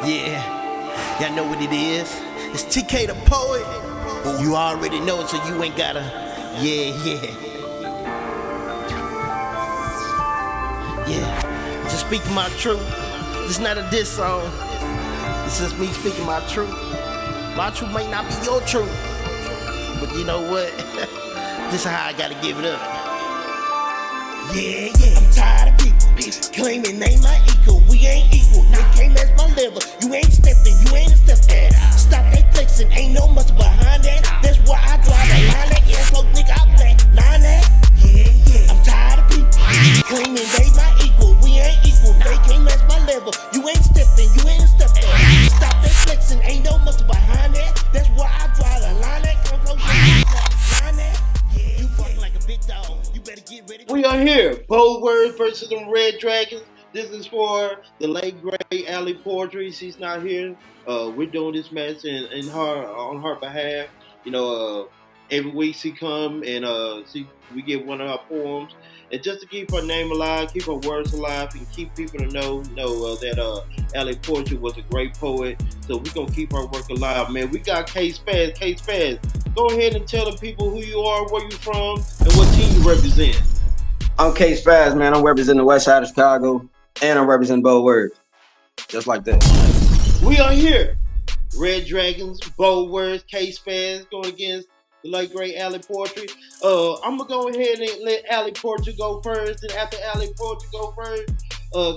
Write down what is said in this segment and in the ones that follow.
Yeah, y'all know what it is. It's TK the Poet. You already know it, so you ain't gotta. Yeah. Just speaking my truth. This is not a diss song. This is me speaking my truth. My truth may not be your truth, but you know what? This is how I gotta give it up. Yeah, I'm tired of people claiming they my equal. We ain't equal. They can't match my level. You ain't stepping, you ain't a step there. Stop that flexing, ain't no muscle behind that. That's why I drive a line that. Yeah, so nigga, I black. Line that. Yeah. I'm tired of people claiming they my equal. We ain't equal. They can't match my level. You ain't stepping, you ain't a step there. Stop that flexing, ain't no muscle behind that. That's why I drive a line that. Come close, line that. Yeah, you fucking like a big dog. You better get ready. We are here. Bold Words versus them Red Dragons. This is for the late great Allie Poetry. She's not here. We're doing this match on her behalf. Every week she come and we get one of her poems, and just to keep her name alive, keep her words alive, and keep people to know that Allie Poetry was a great poet. So we're gonna keep her work alive, man. We got K-Spazz. K-Spazz, go ahead and tell the people who you are, where you from, and what team you represent. I'm K-Spazz, man. I'm representing the west side of Chicago, and I'm representing Bold Words. Just like that. We are here. Red Dragons, Bold Words, K-Spazz going against the late great Allie Poetry. I'm going to go ahead and let Allie Poetry go first. And after Allie Poetry go first,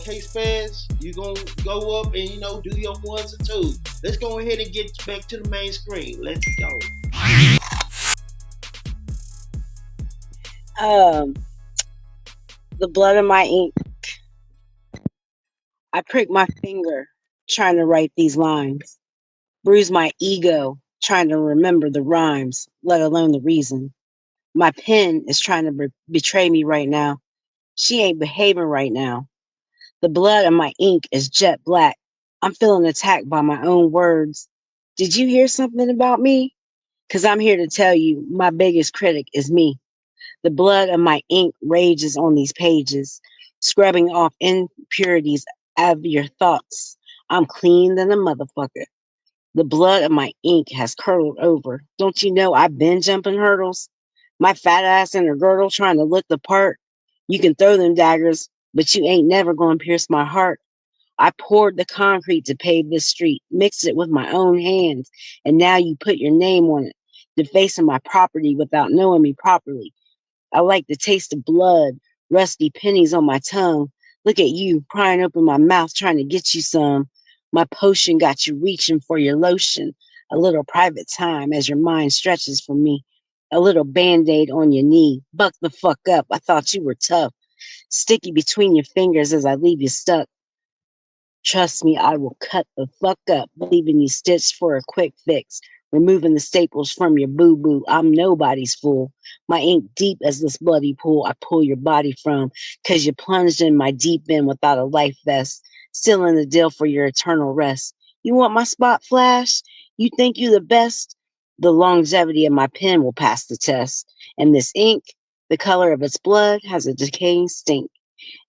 K-Spazz, you're going to go up and, do your ones and twos. Let's go ahead and get back to the main screen. Let's go. The blood in my ink. I prick my finger trying to write these lines. Bruise my ego trying to remember the rhymes, let alone the reason. My pen is trying to betray me right now. She ain't behaving right now. The blood in my ink is jet black. I'm feeling attacked by my own words. Did you hear something about me? 'Cause I'm here to tell you my biggest critic is me. The blood of my ink rages on these pages, scrubbing off impurities out of your thoughts. I'm clean than a motherfucker. The blood of my ink has curdled over. Don't you know I've been jumping hurdles? My fat ass in a girdle trying to look the part. You can throw them daggers, but you ain't never going to pierce my heart. I poured the concrete to pave this street, mixed it with my own hands, and now you put your name on it, defacing my property without knowing me properly. I like the taste of blood, rusty pennies on my tongue. Look at you, prying open my mouth, trying to get you some. My potion got you reaching for your lotion. A little private time as your mind stretches for me. A little Band-Aid on your knee. Buck the fuck up. I thought you were tough. Sticky between your fingers as I leave you stuck. Trust me, I will cut the fuck up, leaving you stitched for a quick fix. Removing the staples from your boo-boo. I'm nobody's fool. My ink deep as this bloody pool I pull your body from, 'cause you plunged in my deep end without a life vest, still in the deal for your eternal rest. You want my spot flash? You think you the best? The longevity of my pen will pass the test. And this ink, the color of its blood, has a decaying stink.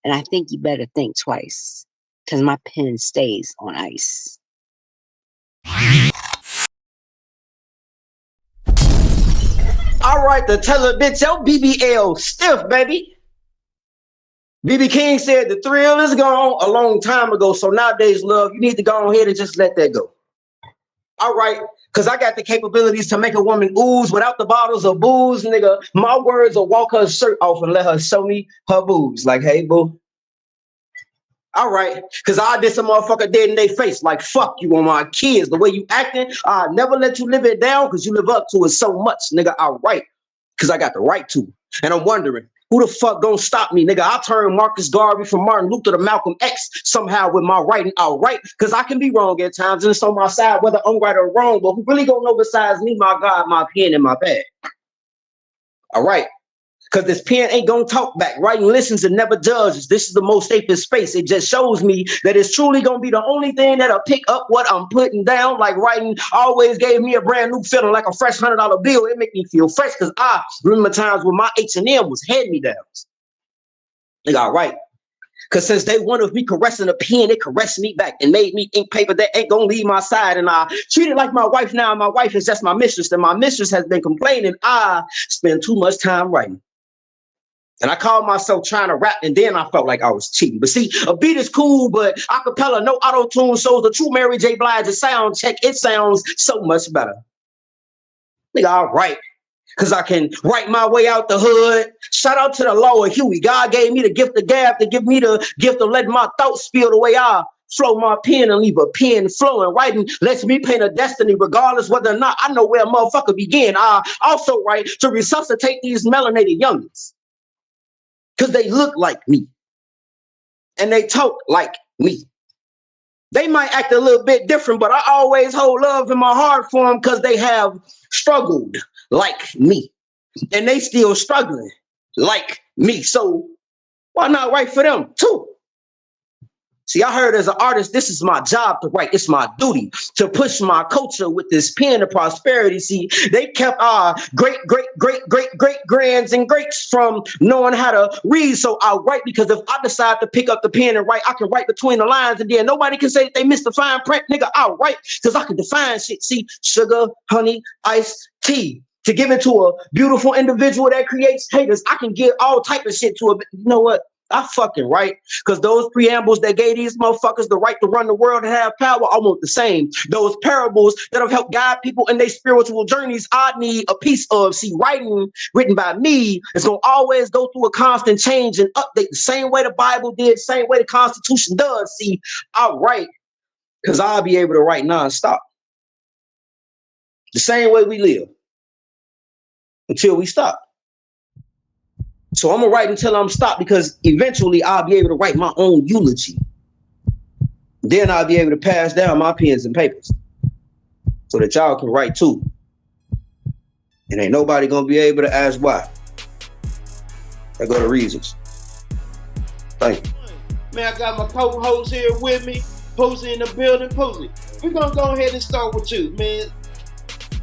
And I think you better think twice, 'cause my pen stays on ice. All right, to tell a bitch, yo, BBL stiff, baby. BB King said the thrill is gone a long time ago, so nowadays, love, you need to go ahead and just let that go. All right, because I got the capabilities to make a woman ooze without the bottles of booze, nigga. My words will walk her shirt off and let her show me her boobs. Like, hey, boo. All right, because I did some motherfucker dead in their face. Like, fuck you on my kids. The way you acting, I'll never let you live it down because you live up to it so much, nigga. All right, because I got the right to. And I'm wondering, who the fuck gonna stop me, nigga? I'll turn Marcus Garvey from Martin Luther to Malcolm X somehow with my writing. All right, because I can be wrong at times and it's on my side, whether I'm right or wrong. But who really gonna know besides me, my God, my pen, and my pad? All right. Because this pen ain't gonna talk back. Writing listens and never judges. This is the most safest space. It just shows me that it's truly gonna be the only thing that'll pick up what I'm putting down. Like writing always gave me a brand new feeling, like a fresh $100 bill. It make me feel fresh because I remember times when my H&M was hand-me-downs. Like, all right. Cause since day one of me caressing a pen, it caressed me back and made me ink paper that ain't gonna leave my side. And I treat it like my wife now. My wife is just my mistress, and my mistress has been complaining I spend too much time writing. And I called myself trying to rap, and then I felt like I was cheating. But see, a beat is cool, but acapella, no auto-tune shows the true Mary J. Blige's sound check. It sounds so much better. Nigga, I'll write, because I can write my way out the hood. Shout out to the Law of Huey. God gave me the gift of gab to give me the gift of letting my thoughts spill the way I flow my pen and leave a pen flowing. Writing lets me paint a destiny, regardless whether or not I know where a motherfucker began. I also write to resuscitate these melanated youngins, because they look like me and they talk like me. They might act a little bit different, but I always hold love in my heart for them because they have struggled like me and they still struggling like me. So why not write for them too? See, I heard as an artist, this is my job to write. It's my duty to push my culture with this pen of prosperity. See, they kept our great grands and greats from knowing how to read. So I write because if I decide to pick up the pen and write, I can write between the lines, and then nobody can say that they missed the fine print. Nigga, I'll write because I can define shit. See, sugar, honey, ice, tea. To give it to a beautiful individual that creates haters, I can give all type of shit to a, you know what? I fucking write, because those preambles that gave these motherfuckers the right to run the world and have power, I want the same. Those parables that have helped guide people in their spiritual journeys, I need a piece of. See, writing written by me is going to always go through a constant change and update the same way the Bible did, same way the Constitution does. See, I write because I'll be able to write nonstop. The same way we live until we stop. So I'm gonna write until I'm stopped, because eventually I'll be able to write my own eulogy. Then I'll be able to pass down my pens and papers so that y'all can write too. And ain't nobody gonna be able to ask why. I go to reasons. Thank you. Man, I got my co-host here with me, Posey in the building. Posey, we're gonna go ahead and start with you, man.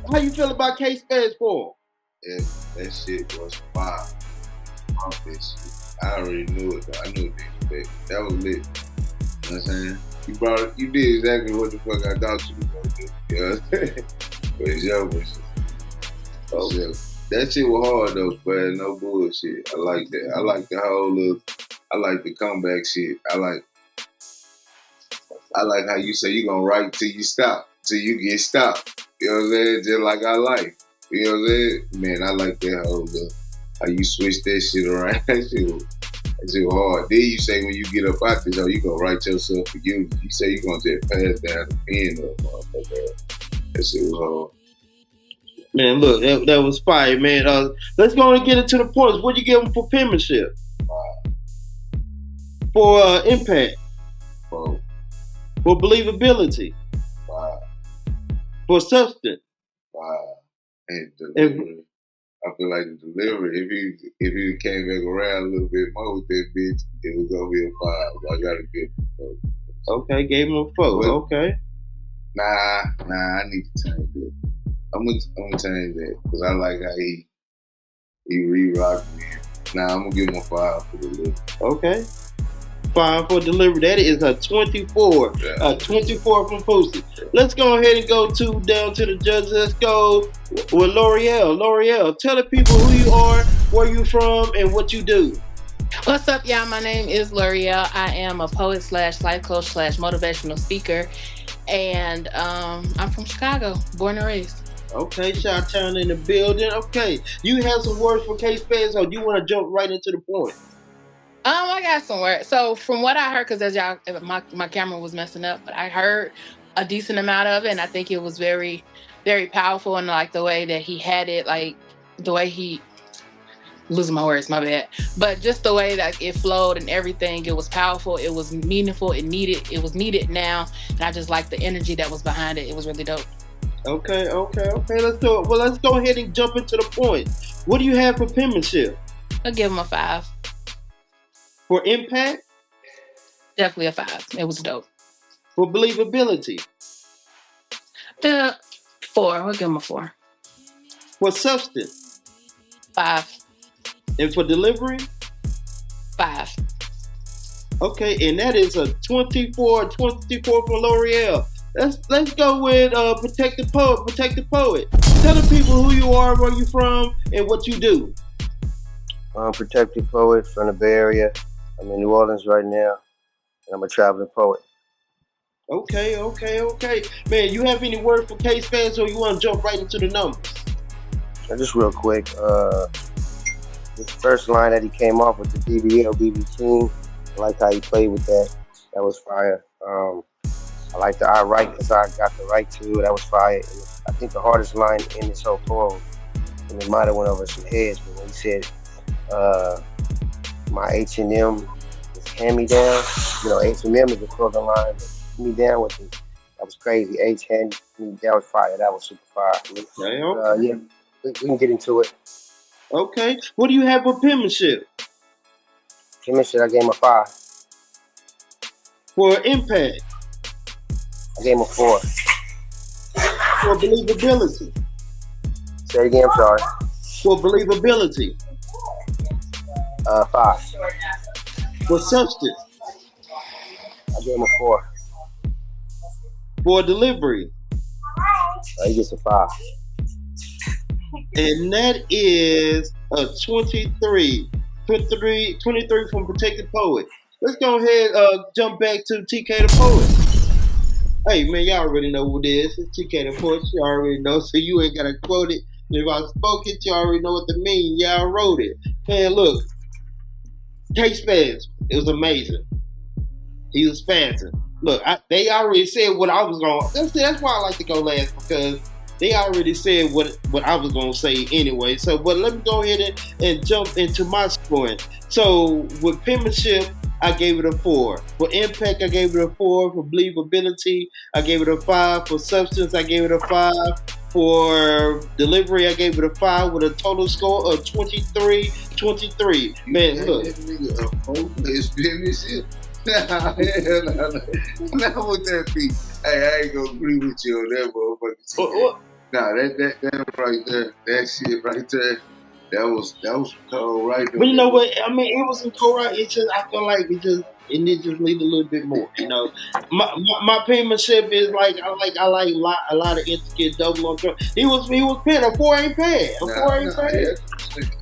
How you feel about K-Spazz for? Yeah, that shit was fire. I already knew it though. I knew what to expect. That was lit. You know what I'm saying? You did exactly what the fuck I thought you was gonna do. You know what I'm saying? But it's your shit. Oh, yeah. That shit was hard though, but no bullshit. I like that. I like the whole I like the comeback shit. I like how you say you gonna write till you stop, till you get stopped. You know what I'm saying? Just like I like. You know what I'm saying? Man, I like that whole how you switch that shit around. That shit was hard. Then you say when you get up out this, you gonna write yourself a unit. You say you gonna just pass down the pen up, motherfucker. That shit was hard. Man, look, that was fire, man. Let's go and get into the points. What do you give them for penmanship? For impact? For believability? For substance? And delivery. I feel like the delivery, if he came back around a little bit more with that bitch, it was gonna be a 5. I gotta give him a 4. Okay, gave him a 4. But, okay. Nah, I need to change that. I'm gonna change that because I like how he re-rocked me. Nah, I'm gonna give him a 5 for the delivery. Okay. 5 for delivery. That is a 24. Yeah. A 24 from Posey. Let's go ahead and go down to the judges. Let's go with L'Oreal. L'Oreal, tell the people who you are, where you from, and what you do. What's up, y'all? My name is L'Oreal. I am a poet / life coach / motivational speaker. And I'm from Chicago, born and raised. Okay, Chi-Town in the building. Okay, you have some words for K-Spazz, or do you want to jump right into the point? I got some words. So from what I heard, because as y'all, my camera was messing up, but I heard a decent amount of it, and I think it was very, very powerful, and like the way that he had it, like the way he, losing my words, my bad, but just the way that it flowed and everything, it was powerful, it was meaningful, it was needed now, and I just like the energy that was behind it. It was really dope. Okay, let's do it. Well, let's go ahead and jump into the point. What do you have for penmanship? I'll give him a 5. For impact? Definitely a 5. It was dope. For believability? 4. I'll give him a 4. For substance? 5. And for delivery? 5. Okay, and that is a 24 for L'Oreal. Let's go with Protect the Poet. Protect the Poet. Tell the people who you are, where you from, and what you do. I'm Protected Poet from the Bay Area. I'm in New Orleans right now, and I'm a traveling poet. Okay. Man, you have any word for K-Spazz, or you want to jump right into the numbers? Now, just real quick, this first line that he came off with the BBL, BB King, I like how he played with that. That was fire. I like the I write because I got the right to. That was fire. And I think the hardest line in this whole poem, and it might have went over some heads, but when he said, my H&M is hand-me-down. You know, H&M is the clothing line, but hand-me-down with it. That was crazy. That was fire. That was super fire. Okay. Yeah, we can get into it. Okay. What do you have for penmanship? Penmanship, I gave him a 5. For impact? I gave him a 4. For believability? Say it again, I'm sorry. For believability? 5. For substance? I gave him a 4. For delivery? He gets a 5. And that is a 23 from Protected Poet. Let's go ahead jump back to TK the Poet. Hey man, y'all already know who it is. It's TK the Poet. You already know, so you ain't gotta quote it. And if I spoke it, you already know what to mean. Y'all wrote it. Man, look, K-Spazz, it was amazing. He was spazzing. Look, they already said what I was going. That's why I like to go last, because they already said what I was going to say anyway. So, but let me go ahead and jump into my scoring. So, with penmanship, I gave it a 4. For impact, I gave it a 4. For believability, I gave it a 5. For substance, I gave it a 5. For delivery, I gave it a 5 with a total score of 23. Man, look. Now with that beat, hey, I ain't gonna agree with you on that motherfucker. Nah, that right there, that shit right there, that was cold right there. But you know what? I mean, it wasn't cold right. It's just I feel like it needs to lead a little bit more. You know, my penmanship is like I like a lot of intricate double on drum. He was pen. A 4 ain't bad. A 4 ain't bad.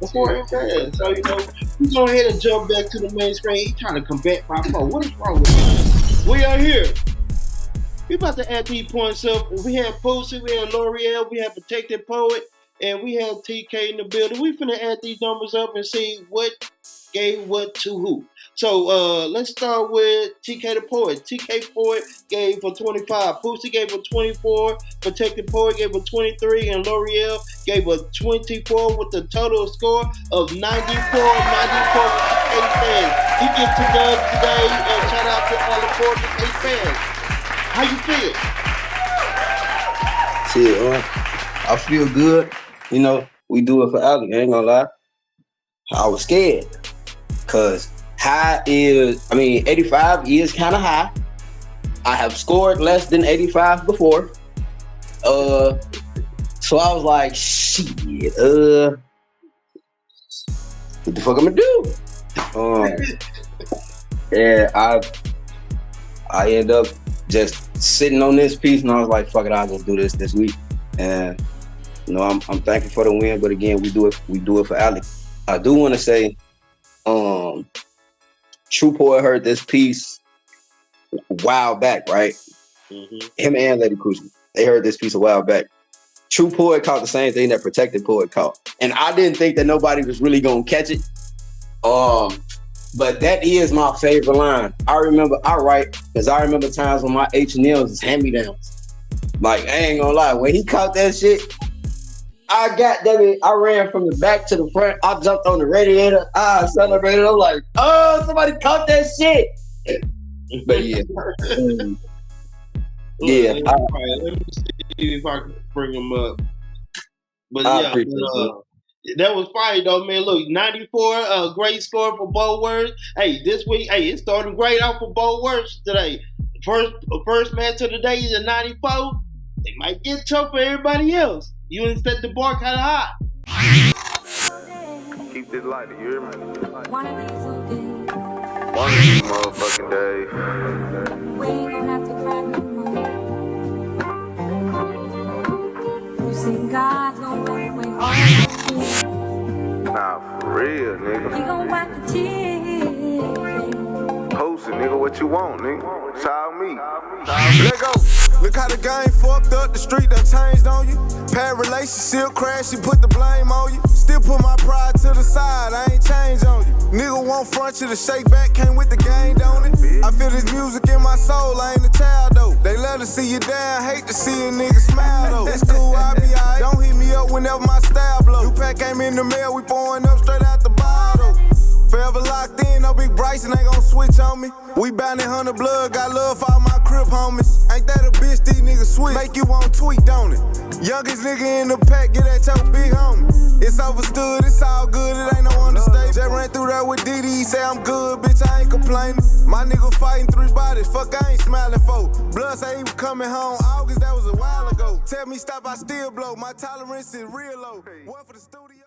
A 4 ain't bad. So you know, we go ahead and jump back to the main screen. He trying to combat my phone. What is wrong with him? We are here. We about to add these points up. We have Posey, we have L'Oreal, we have Protected Poet, and we have TK in the building. We finna add these numbers up and see what gave what to who. So let's start with TK the Poet. TK Poet gave for 25. Posey gave a 24. Protected Poet gave a 23. And L'Oreal gave a 24 with the total score of 94. 94 with K-Spazz. He gets to done today. And shout out to all the Poetry K-Spazz. How you feel? Shit, I feel good. You know, we do it for Allie. I ain't gonna lie. I was scared. Cause 85 is kind of high. I have scored less than 85 before. So I was like, shit, what the fuck I'm gonna do? Yeah, I end up just sitting on this piece, and I was like, fuck it, I'll just do this week. And you know, I'm thankful for the win, but again, we do it for Allie. I do want to say, True Poet heard this piece a while back, right? Mm-hmm. Him and Lady Crucial, they heard this piece a while back. True Poet caught the same thing that Protected Poet caught, and I didn't think that nobody was really gonna catch it. But that is my favorite line. I remember times when my H&Ms was hand-me-downs. Like, I ain't gonna lie, when he caught that shit, I ran from the back to the front. I jumped on the radiator. I celebrated. I'm like, oh, somebody caught that shit. But yeah. Yeah. Let me see if I can bring them up. But that was fire though, man. Look, 94, great score for both words. Hey, this week, it started great out for both words today. First match of the day is a 94. They might get tough for everybody else. You done set the bar kind of high. Keep this light, you hear me? One of these motherfucking days. We ain't gonna have to cry no more. You see God's gonna wipe away all your tears. Nah, for real, nigga. He gon' wipe the tears. Post it, nigga, what you want, nigga. It's all me. Let go. Look how the game fucked up, the street done changed on you. Past relationship crash, she put the blame on you. Still put my pride to the side, I ain't changed on you. Nigga won't front you to shake back, came with the game, don't it? I feel this music in my soul, I ain't a child though. They love to see you down, hate to see a nigga smile though. It's cool, I be alright. Don't hit me up whenever my style blow. New pack came in the mail, we pouring up straight out the bottle. Forever locked in, no big Bryson ain't gon' switch on me. We bound in 100 blood, got love for all my crib homies. Ain't that a bitch, these niggas switch? Make you want tweet, don't it? Youngest nigga in the pack, get at your big homie. It's overstood, it's all good, it ain't no understatement. Just ran through that with Diddy, he say I'm good, bitch, I ain't complaining. My nigga fighting 3 bodies, fuck, I ain't smiling for. Blood say he was coming home, August, that was a while ago. Tell me stop, I still blow, my tolerance is real low. One for the studio.